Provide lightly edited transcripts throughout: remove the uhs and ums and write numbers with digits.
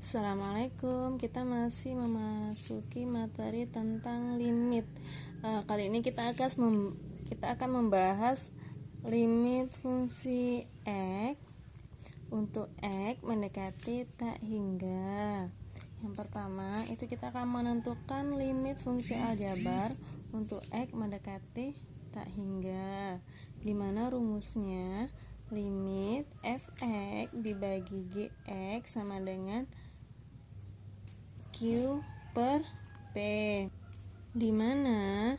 Assalamualaikum, kita masih memasuki materi tentang limit. Kali ini kita akan membahas limit fungsi X untuk X mendekati tak hingga. Yang pertama itu kita akan menentukan limit fungsi aljabar untuk X mendekati tak hingga, dimana rumusnya limit f(x) dibagi gx sama dengan Q per P, di mana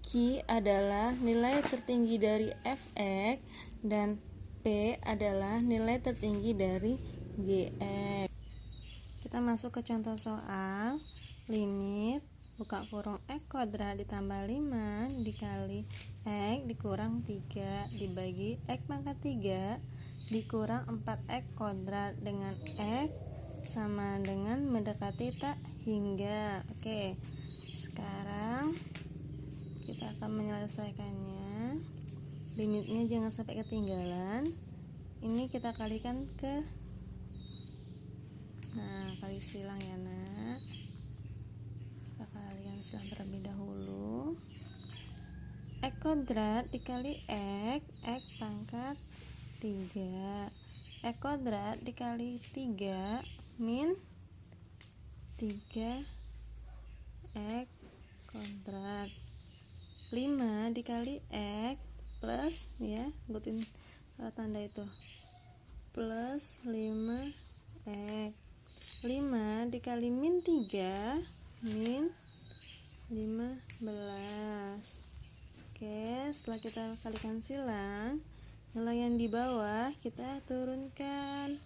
Q adalah nilai tertinggi dari fx dan P adalah nilai tertinggi dari gx. Kita masuk ke contoh soal. Limit buka kurung x kuadrat ditambah 5 dikali x dikurang 3 dibagi x pangkat 3 dikurang 4x kuadrat dengan x sama dengan mendekati tak hingga. Oke, sekarang kita akan menyelesaikannya. Limitnya jangan sampai ketinggalan. Ini kita kalikan ke kali silang ya nak. Kita kalikan silang terlebih dahulu. X kuadrat dikali x pangkat 3, x kuadrat dikali 3 min 3 x kuadrat, 5 dikali x plus ya, ikutin tanda itu, plus 5 x, 5 dikali min 3 min 15. Oke, setelah kita kalikan silang, nilai yang di bawah kita turunkan,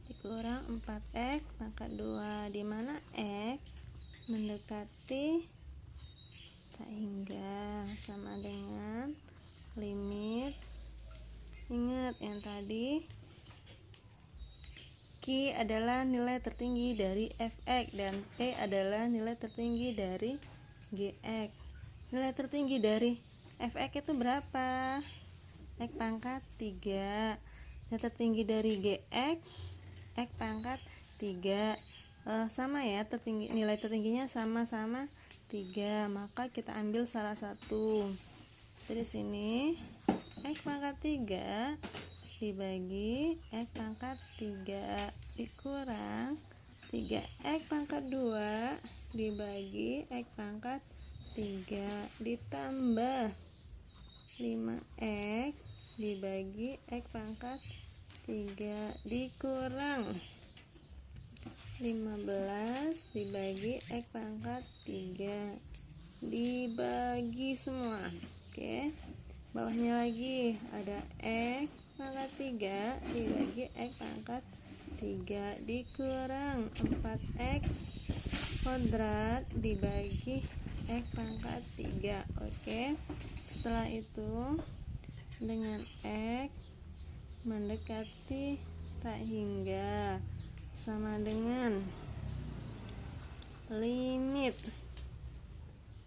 dikurang 4x pangkat 2, di mana x mendekati tak hingga sama dengan limit. Ingat yang tadi, Q adalah nilai tertinggi dari fx dan P adalah nilai tertinggi dari gx. Nilai tertinggi dari fx itu berapa? X pangkat 3. Nilai tertinggi dari gx x pangkat 3. Sama ya, nilai tertingginya sama-sama 3, maka kita ambil salah satu. Jadi sini x pangkat 3 dibagi x pangkat 3 dikurang 3x pangkat 2 dibagi x pangkat 3 ditambah 5x dibagi x pangkat 3 dikurang 15 dibagi x pangkat 3 dibagi semua. Oke, bawahnya lagi ada x pangkat 3 dibagi x pangkat 3 dikurang 4x kuadrat dibagi x pangkat 3. Oke, setelah itu dengan x mendekati tak hingga sama dengan limit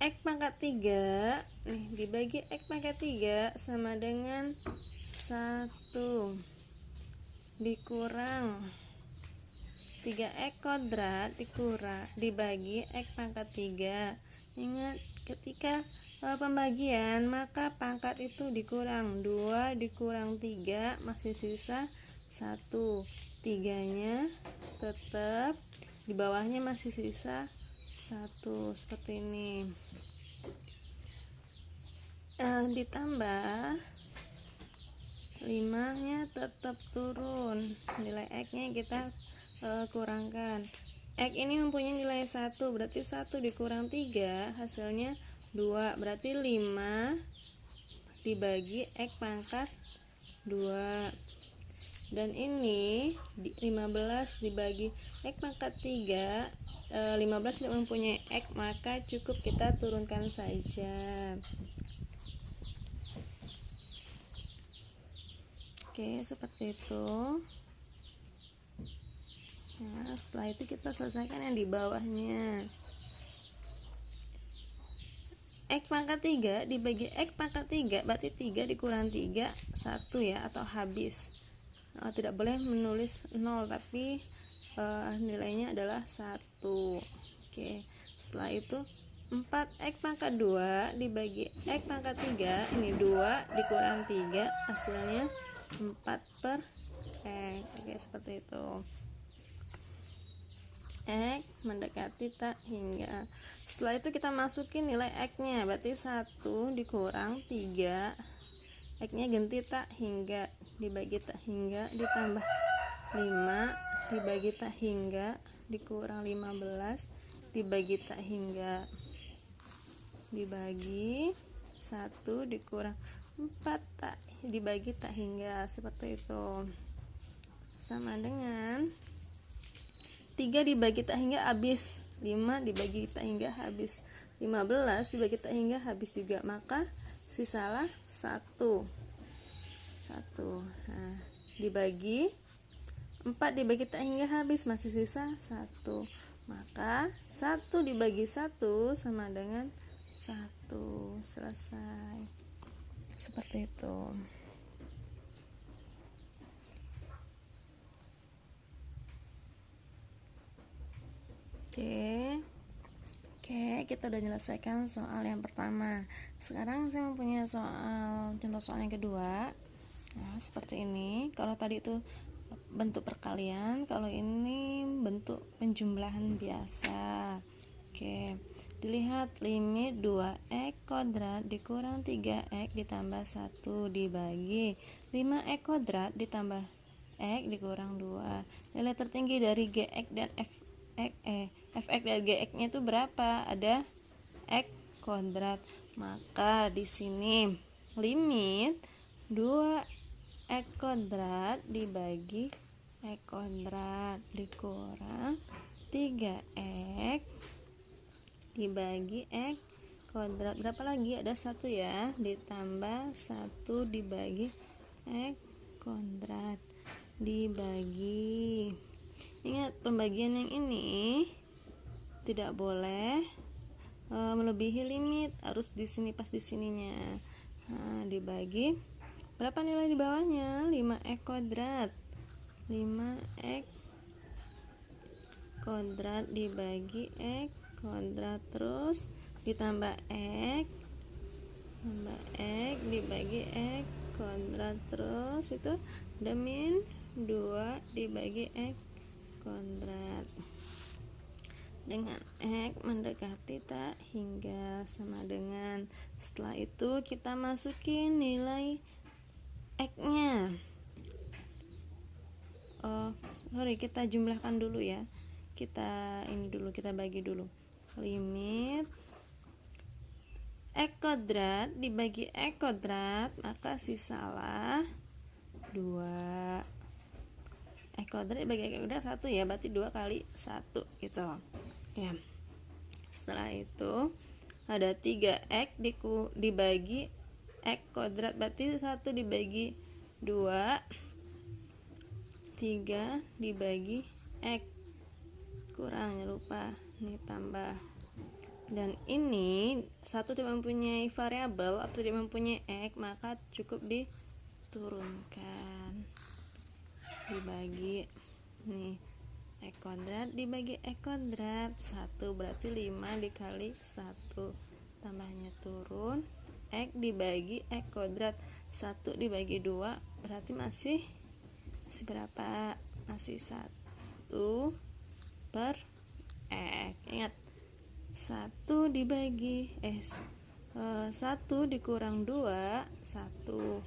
x pangkat 3 nih dibagi x pangkat 3 sama dengan 1 dikurang 3x kuadrat dibagi x pangkat 3. Ingat, ketika pembagian maka pangkat itu dikurang 2 dikurang 3 masih sisa 1, 3-nya tetap di bawahnya masih sisa 1 seperti ini. Ditambah 5-nya tetap turun, nilai x-nya kita kurangkan. X ini mempunyai nilai 1, berarti 1 dikurang 3 hasilnya 2, berarti 5 dibagi x pangkat 2. Dan ini 15 dibagi x pangkat 3, 15 tidak mempunyai x, maka cukup kita turunkan saja. Oke, seperti itu. Nah, setelah itu kita selesaikan yang di bawahnya. X pangkat 3 dibagi X pangkat 3 berarti 3 dikurang 3 1 ya, atau habis. Tidak boleh menulis 0 tapi nilainya adalah 1. Oke, setelah itu 4x pangkat 2 dibagi x pangkat 3, ini 2 dikurang 3, hasilnya 4/x. Oke, seperti itu. X mendekati tak hingga. Setelah itu kita masukin nilai x-nya, berarti 1 dikurang 3, x-nya ganti tak hingga, dibagi tak hingga ditambah 5 dibagi tak hingga dikurang 15 dibagi tak hingga, dibagi 1 dikurang 4 tak dibagi tak hingga, seperti itu. Sama dengan 3 dibagi tak hingga habis, 5 dibagi tak hingga habis, 15 dibagi tak hingga habis juga, maka sisalah 1. Nah, dibagi 4 dibagi tak hingga habis, masih sisa 1, maka 1 dibagi 1 sama dengan 1. Selesai. Seperti itu. Oke, kita udah menyelesaikan soal yang pertama. Sekarang saya mempunyai contoh soal yang kedua. Nah, seperti ini. Kalau tadi itu bentuk perkalian, kalau ini bentuk penjumlahan biasa. Oke, dilihat limit 2x kuadrat dikurang 3x ditambah 1 dibagi 5x kuadrat ditambah x dikurang 2. Nilai tertinggi dari gx dan fx dan gx nya itu berapa? Ada x kuadrat. Maka di sini limit 2x kuadrat dibagi x kuadrat dikurang 3x dibagi x kuadrat, berapa lagi? Ada 1 ya, ditambah 1 dibagi x kuadrat dibagi. Ingat, pembagian yang ini tidak boleh melebihi limit, harus di sini pas di sininya. Nah, dibagi berapa nilai di bawahnya? 5x kuadrat. 5x kuadrat dibagi x kuadrat, terus ditambah x tambah x dibagi x kuadrat, terus itu ada min 2 dibagi x kuadrat dengan x mendekati tak hingga sama dengan. Setelah itu kita masukin nilai x-nya. Kita jumlahkan dulu ya. Kita bagi dulu. Limit x kuadrat dibagi x kuadrat, maka sisalah 2. X kuadrat dibagi x kuadrat 1 ya, berarti 2 kali 1 gitu ya. Setelah itu ada 3x dibagi x kuadrat, berarti 1 dibagi 2, 3 dibagi x kurang, lupa ini tambah. Dan ini 1 tidak mempunyai variabel atau tidak mempunyai x, maka cukup diturunkan, dibagi nih x kuadrat dibagi x kuadrat 1, berarti 5 dikali 1, tambahnya turun, x dibagi x kuadrat 1 dibagi 2, berarti masih berapa? Masih 1/x. Ingat, 1 dibagi 1 dikurang 2, 1.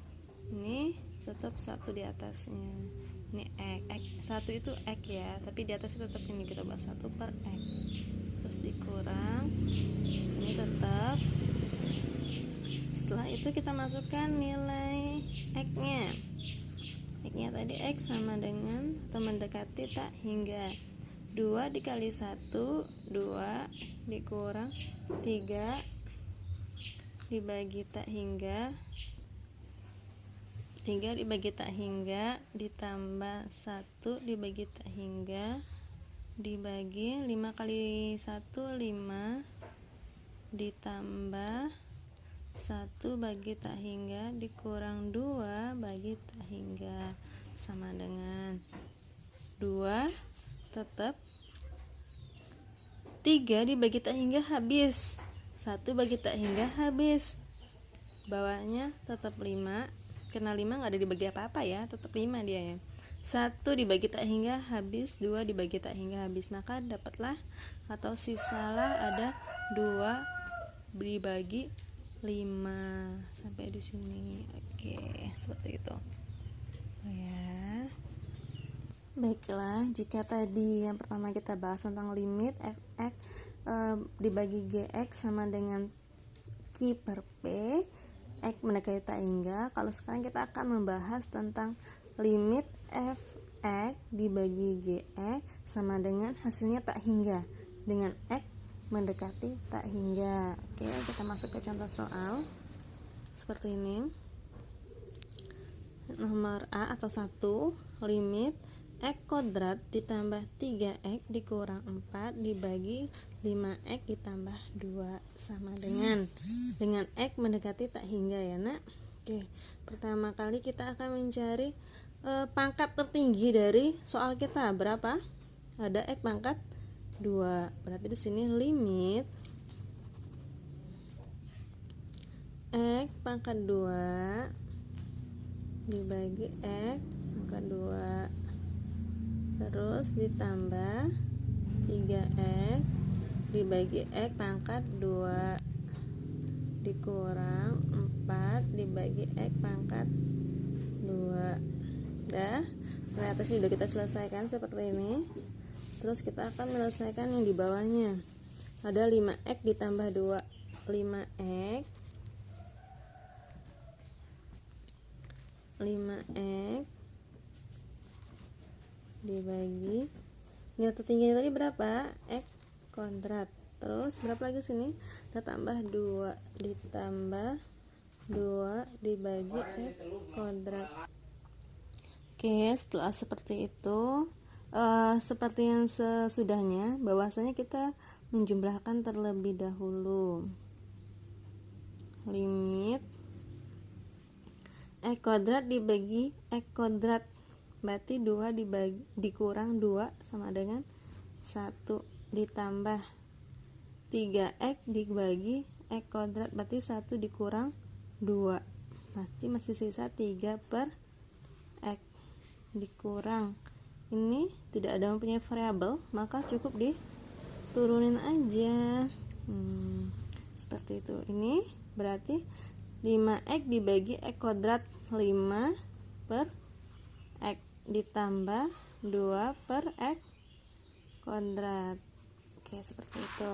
Ini tetap 1 di atasnya. Ini x. 1 itu x ya, tapi di atasnya tetap ini kita buat 1/x. Terus dikurang, ini tetap. Setelah itu kita masukkan nilai x-nya. X-nya tadi x sama dengan atau mendekati tak hingga. 2 dikali 1, 2 dikurang 3 dibagi tak hingga, 3 dibagi tak hingga ditambah 1 dibagi tak hingga dibagi 5 kali 1, 5 ditambah 1 bagi tak hingga dikurang 2 bagi tak hingga sama dengan 2 tetap 3 dibagi tak hingga habis, 1 bagi tak hingga habis, bawahnya tetap 5, karena 5 nggak ada dibagi apa-apa ya, tetap 5 dia ya. 1 dibagi tak hingga habis, 2 dibagi tak hingga habis, maka dapatlah atau sisalah ada 2 dibagi 5 sampai di sini. Oke, seperti itu ya. Baiklah, jika tadi yang pertama kita bahas tentang limit fx dibagi gx sama dengan Q per P, x mendekati tak hingga. Kalau sekarang kita akan membahas tentang limit fx dibagi gx sama dengan hasilnya tak hingga dengan x mendekati tak hingga. Oke, kita masuk ke contoh soal seperti ini. Nomor A atau 1, limit x kuadrat ditambah 3x dikurang 4 dibagi 5x ditambah 2 sama dengan x mendekati tak hingga ya nak. Oke, pertama kali kita akan mencari pangkat tertinggi dari soal kita berapa? Ada x pangkat 2. Berarti di sini limit x pangkat 2 dibagi x pangkat 2 terus ditambah 3x dibagi x pangkat 2 dikurang 4 dibagi x pangkat 2. Dah, ternyata sih sudah kita selesaikan seperti ini. Terus kita akan menyelesaikan yang di bawahnya. Ada 5x ditambah 2, 5x dibagi nilai tertinggi tadi berapa? X kuadrat. Terus berapa lagi sini? Kita tambah 2 ditambah 2 dibagi x kuadrat. Oke, setelah seperti itu seperti yang sesudahnya, bahwasanya kita menjumlahkan terlebih dahulu. Limit x kuadrat dibagi x kuadrat, berarti 2 dikurang 2 sama dengan 1 ditambah 3x dibagi x kuadrat, berarti 1 dikurang 2, berarti masih sisa 3 per x dikurang, ini tidak ada mempunyai variabel, maka cukup diturunin aja. Seperti itu. Ini berarti 5x dibagi x kuadrat, 5 per x ditambah 2 per x kuadrat. Oke, seperti itu.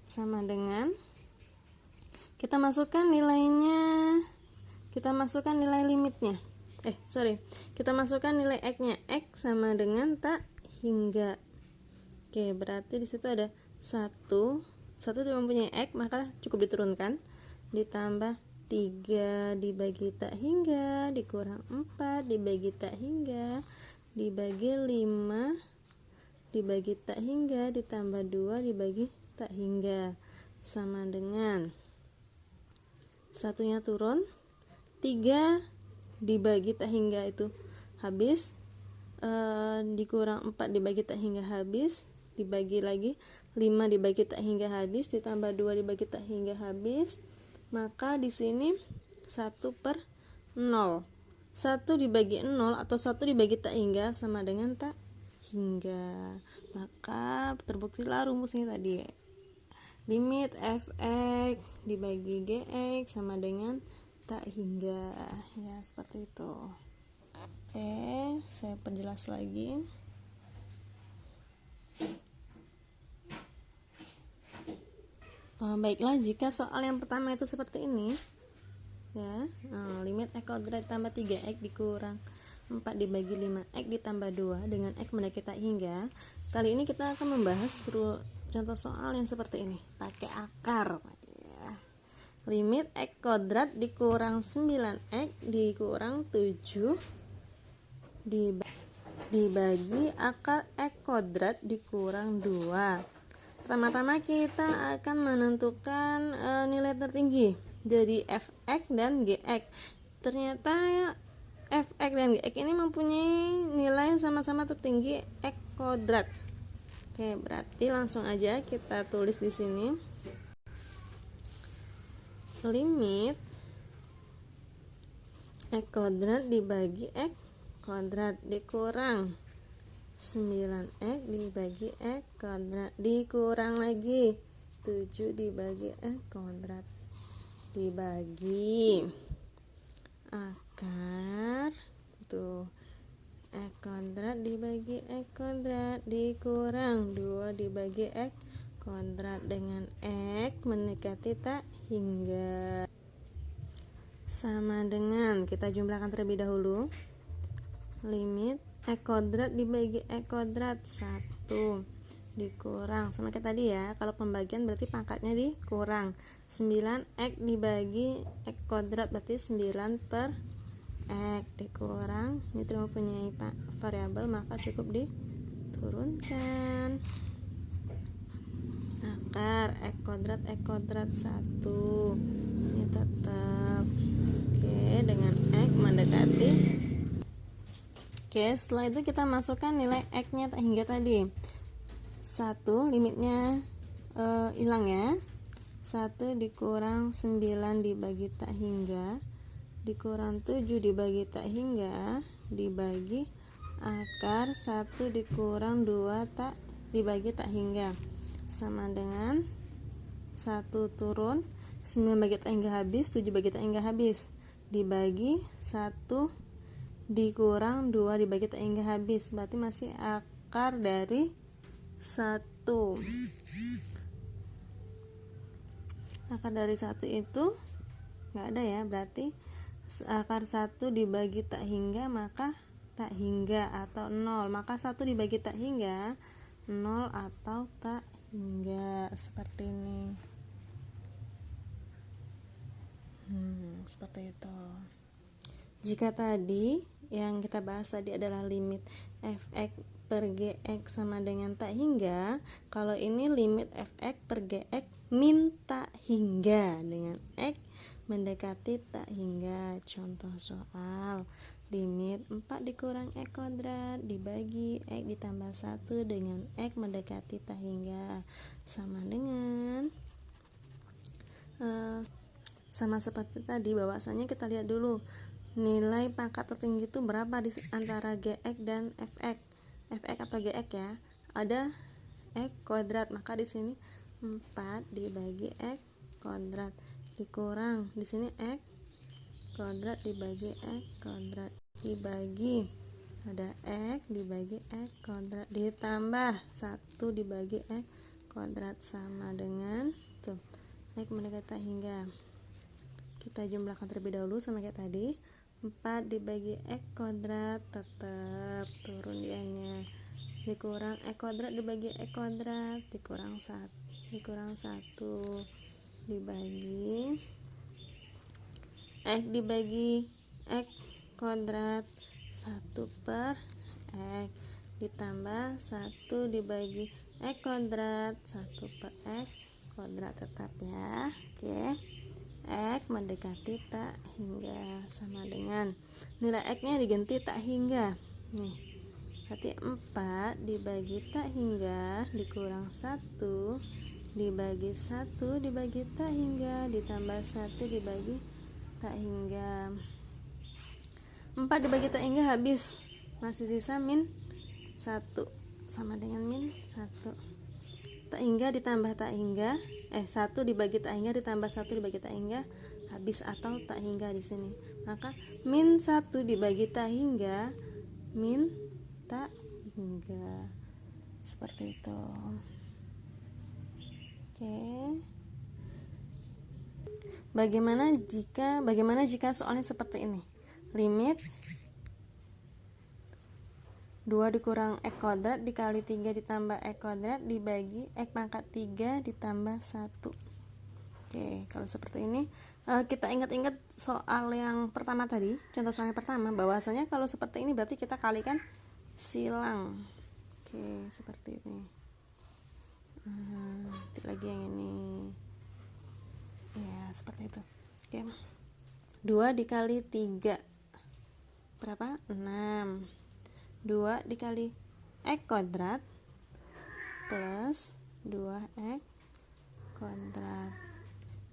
Sama dengan kita masukkan nilainya, kita masukkan nilai limitnya. Kita masukkan nilai x-nya. X sama dengan tak hingga. Oke, berarti di situ ada 1 tidak mempunyai x, maka cukup diturunkan. Ditambah 3 dibagi tak hingga dikurang 4 dibagi tak hingga dibagi 5 dibagi tak hingga ditambah 2 dibagi tak hingga sama dengan satunya turun, 3 dibagi tak hingga itu habis, dikurang 4 dibagi tak hingga habis, dibagi lagi 5 dibagi tak hingga habis, ditambah 2 dibagi tak hingga habis, maka di sini 1 per 0. 1 dibagi 0 atau 1 dibagi tak hingga sama dengan tak hingga. Maka terbuktilah rumusnya tadi. Limit fx dibagi gx sama dengan tak hingga. Ya, seperti itu. Oke, saya perjelas lagi. Baiklah, jika soal yang pertama itu seperti ini ya, limit x kuadrat tambah 3x dikurang 4 dibagi 5x ditambah 2 dengan x mendekati tak hingga. Kali ini kita akan membahas contoh soal yang seperti ini pakai akar ya. Limit x kuadrat dikurang 9x dikurang 7 dibagi akar x kuadrat dikurang 2. Pertama-tama kita akan menentukan nilai tertinggi dari fx dan gx. Ternyata fx dan gx ini mempunyai nilai yang sama-sama tertinggi x kuadrat. Oke, berarti langsung aja kita tulis di sini. Limit x kuadrat dibagi x kuadrat dikurang 9x dibagi x kuadrat dikurang lagi 7 dibagi x kuadrat dibagi akar tuh x kuadrat dibagi x kuadrat dikurang 2 dibagi x kuadrat dengan x mendekati tak hingga sama dengan, kita jumlahkan terlebih dahulu. Limit x kuadrat dibagi x kuadrat 1 dikurang sama kayak tadi ya, kalau pembagian berarti pangkatnya dikurang 9x dibagi x kuadrat berarti 9 per x dikurang, ini tidak mempunyai variabel maka cukup diturunkan akar x kuadrat 1 ini tetap dengan x mendekati. Setelah itu kita masukkan nilai x nya tak hingga tadi 1 limitnya hilang ya, 1 dikurang 9 dibagi tak hingga dikurang 7 dibagi tak hingga dibagi akar 1 dikurang 2 tak dibagi tak hingga sama dengan 1 turun 9 bagi tak hingga habis, 7 bagi tak hingga habis dibagi 1 dikurang 2 dibagi tak hingga habis, berarti masih akar dari 1. Akar dari 1 itu nggak ada ya, berarti akar 1 dibagi tak hingga maka tak hingga atau 0, maka 1 dibagi tak hingga 0 atau tak hingga seperti ini. Seperti itu. Jika tadi yang kita bahas tadi adalah limit fx per gx sama dengan tak hingga, kalau ini limit fx per gx min tak hingga dengan x mendekati tak hingga. Contoh soal limit 4 dikurang x kuadrat dibagi x ditambah 1 dengan x mendekati tak hingga sama dengan sama seperti tadi, bahwasanya kita lihat dulu nilai pangkat tertinggi itu berapa di antara gx dan fx. Fx atau gx ya, ada x kuadrat, maka di sini 4 dibagi x kuadrat dikurang di sini x kuadrat dibagi x kuadrat dibagi ada x dibagi x kuadrat ditambah 1 dibagi x kuadrat sama dengan tuh x mendekati hingga. Kita jumlahkan terlebih dahulu sama kayak tadi, 4 dibagi x kuadrat tetap turun dianya dikurang x kuadrat dibagi x kuadrat dikurang 1 dibagi x dibagi x kuadrat 1 per x ditambah 1 dibagi x kuadrat 1 per x kuadrat tetap ya. Oke, x mendekati tak hingga sama dengan nilai x nya diganti tak hingga nih, berarti 4 dibagi tak hingga dikurang 1 dibagi 1 dibagi tak hingga ditambah 1 dibagi tak hingga. 4 dibagi tak hingga habis, masih sisa min 1 sama dengan min 1. Tak hingga ditambah tak hingga 1 dibagi tak hingga ditambah 1 dibagi tak hingga habis atau tak hingga di sini, maka min 1 dibagi tak hingga min tak hingga seperti itu. Oke, bagaimana jika soalnya seperti ini, limit 2 dikurang x kuadrat dikali 3 ditambah x kuadrat dibagi x pangkat 3 ditambah 1. Oke, kalau seperti ini kita ingat-ingat soal yang pertama tadi, contoh soal yang pertama, bahwasanya kalau seperti ini berarti kita kalikan silang. Oke, seperti ini. Nanti lagi yang ini ya, seperti itu. Oke, 2 dikali 3 berapa? 6. 2 dikali X kuadrat plus 2X kuadrat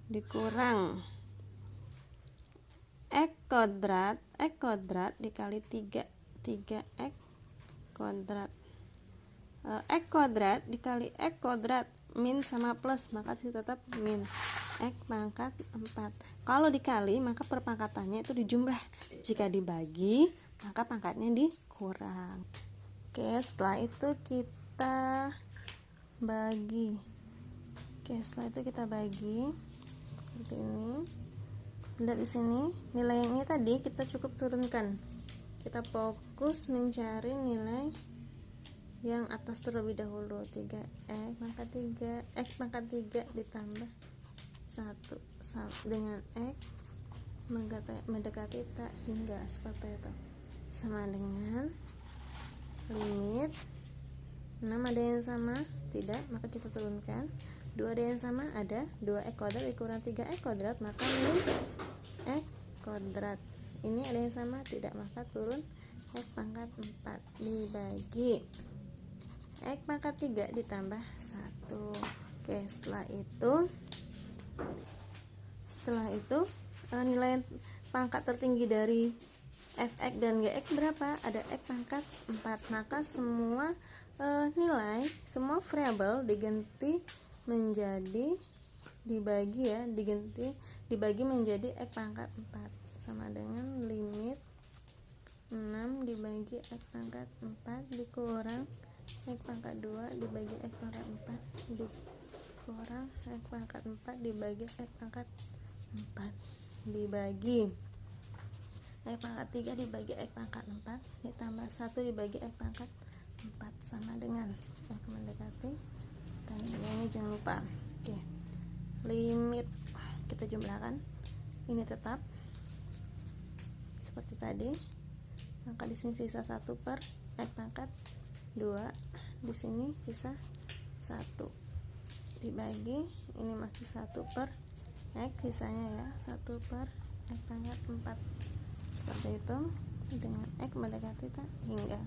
dikurang X kuadrat dikali 3X kuadrat. X kuadrat dikali X kuadrat min sama plus, maka tetap min X pangkat 4. Kalau dikali maka perpangkatannya itu dijumlah, jika dibagi maka pangkatnya dikurang. Oke, setelah itu kita bagi. Seperti ini. Lihat di sini, nilai yang ini tadi kita cukup turunkan. Kita fokus mencari nilai yang atas terlebih dahulu. 3X pangkat 3 ditambah 1 dengan X mendekati tak hingga, seperti itu, sama dengan limit 6 ada yang sama, tidak, maka kita turunkan. 2 ada yang sama, ada. 2X kuadrat dikurang 3X kuadrat, maka min X kuadrat. Ini ada yang sama, tidak, maka turun X pangkat 4 dibagi X pangkat 3 ditambah 1. Oke, setelah itu nilai pangkat tertinggi dari fx dan gx berapa? Ada X pangkat 4. Maka semua semua variabel diganti menjadi dibagi menjadi X pangkat 4, sama dengan limit 6 dibagi X pangkat 4 dikurang X pangkat 2 dibagi X pangkat 4 dikurang X pangkat 4 dibagi X pangkat 4 dibagi X pangkat 3 dibagi X pangkat 4 ditambah 1 dibagi X pangkat 4, sama dengan X mendekati tangganya, jangan lupa. Oke, limit kita jumlahkan, ini tetap seperti tadi, maka di sini sisa 1 per X pangkat 2, di sini sisa 1 dibagi ini masih 1 per X, sisanya ya 1 per X pangkat 4, seperti itu, dengan X mendekati tak hingga.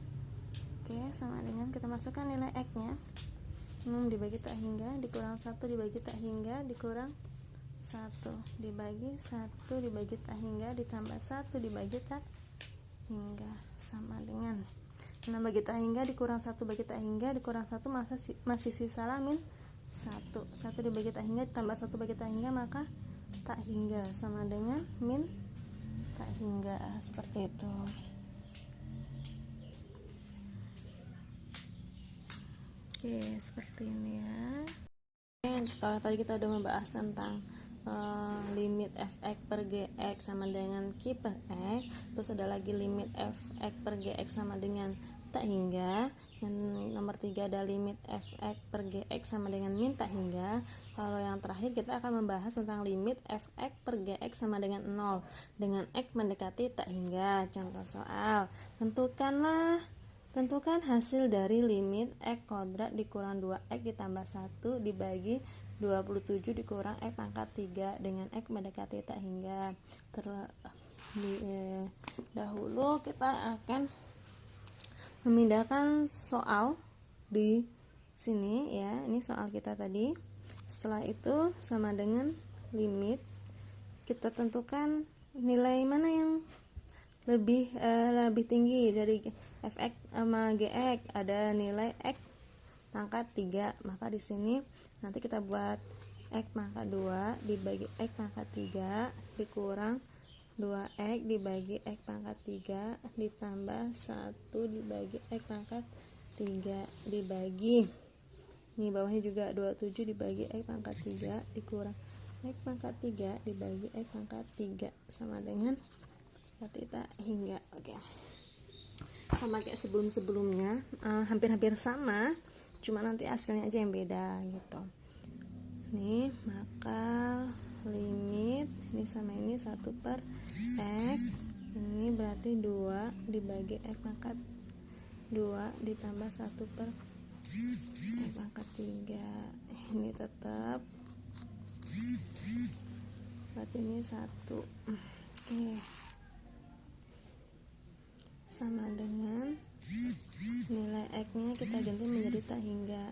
Oke, sama dengan kita masukkan nilai X nya, 6 dibagi tak hingga dikurang 1 dibagi tak hingga dikurang 1 dibagi 1 dibagi tak hingga ditambah 1 dibagi tak hingga, sama dengan 6 bagi tak hingga dikurang 1 bagi tak hingga dikurang 1, masih sisa min 1 dibagi tak hingga ditambah 1 bagi tak hingga, maka tak hingga, sama dengan min tak hingga, seperti itu. Oke, seperti ini ya. Kalau tadi kita udah membahas tentang limit fx per gx sama dengan q per x, terus ada lagi limit fx per gx sama dengan tak hingga. Yang nomor 3 ada limit fx per gx sama dengan min tak hingga. Kalau yang terakhir kita akan membahas tentang limit fx per gx sama dengan 0 dengan x mendekati tak hingga. Contoh soal, tentukan hasil dari limit X kuadrat dikurang 2X ditambah 1 dibagi 27 dikurang X pangkat 3 dengan X mendekati tak hingga. Dahulu kita akan memindahkan soal di sini ya. Ini soal kita tadi. Setelah itu sama dengan limit, kita tentukan nilai mana yang lebih tinggi dari fx sama gx. Ada nilai x pangkat 3, maka di sini nanti kita buat x pangkat 2 dibagi x pangkat 3 dikurang 2x dibagi x pangkat 3 ditambah 1 dibagi x pangkat 3 dibagi, ini bawahnya juga 27 dibagi x pangkat 3 dikurang x pangkat 3 dibagi x pangkat 3, sama dengan berarti tak hingga. Oke, sama kayak sebelumnya, hampir-hampir sama, cuma nanti hasilnya aja yang beda gitu. Nih, maka limit ini sama ini 1 per x, ini berarti 2 dibagi x pangkat 2 ditambah 1 per x pangkat 3, ini tetap berarti ini 1. Oke, sama dengan Nilai X nya kita ganti menjadi tak hingga.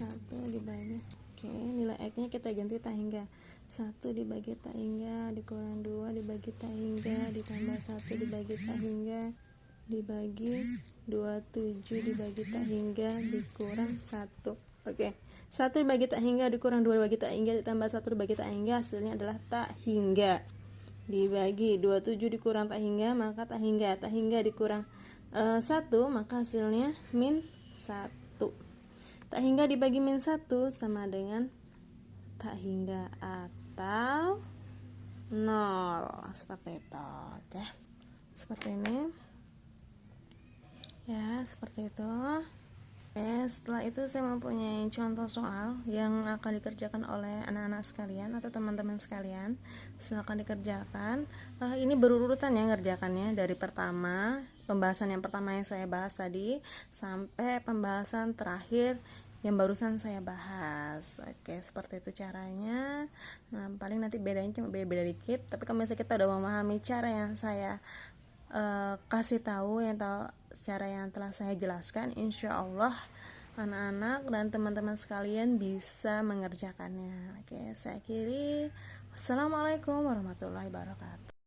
Satu dibagi, nilai X nya kita ganti tak hingga. 1 dibagi tak hingga dikurang 2 dibagi tak hingga ditambah 1 dibagi tak hingga dibagi 27 dibagi tak hingga dikurang 1. Oke. 1 dibagi tak hingga dikurang 2 dibagi tak hingga ditambah 1 dibagi tak hingga, hasilnya adalah tak hingga. Dibagi 27 dikurang tak hingga, maka tak hingga dikurang 1, maka hasilnya min 1. Tak hingga dibagi min 1 sama dengan tak hingga atau 0. Seperti itu. Oke. Seperti ini. Ya, seperti itu. Setelah itu saya mempunyai contoh soal yang akan dikerjakan oleh anak-anak sekalian atau teman-teman sekalian. Silakan dikerjakan. Ini berurutan ya ngerjakannya, dari pertama pembahasan yang pertama yang saya bahas tadi sampai pembahasan terakhir yang barusan saya bahas. Oke, seperti itu caranya. Nah, paling nanti bedanya cuma beda dikit, tapi kalau misalnya kita udah memahami cara yang saya kasih tahu, secara yang telah saya jelaskan, insya Allah anak-anak dan teman-teman sekalian bisa mengerjakannya. Oke, saya akhiri. Wassalamualaikum warahmatullahi wabarakatuh.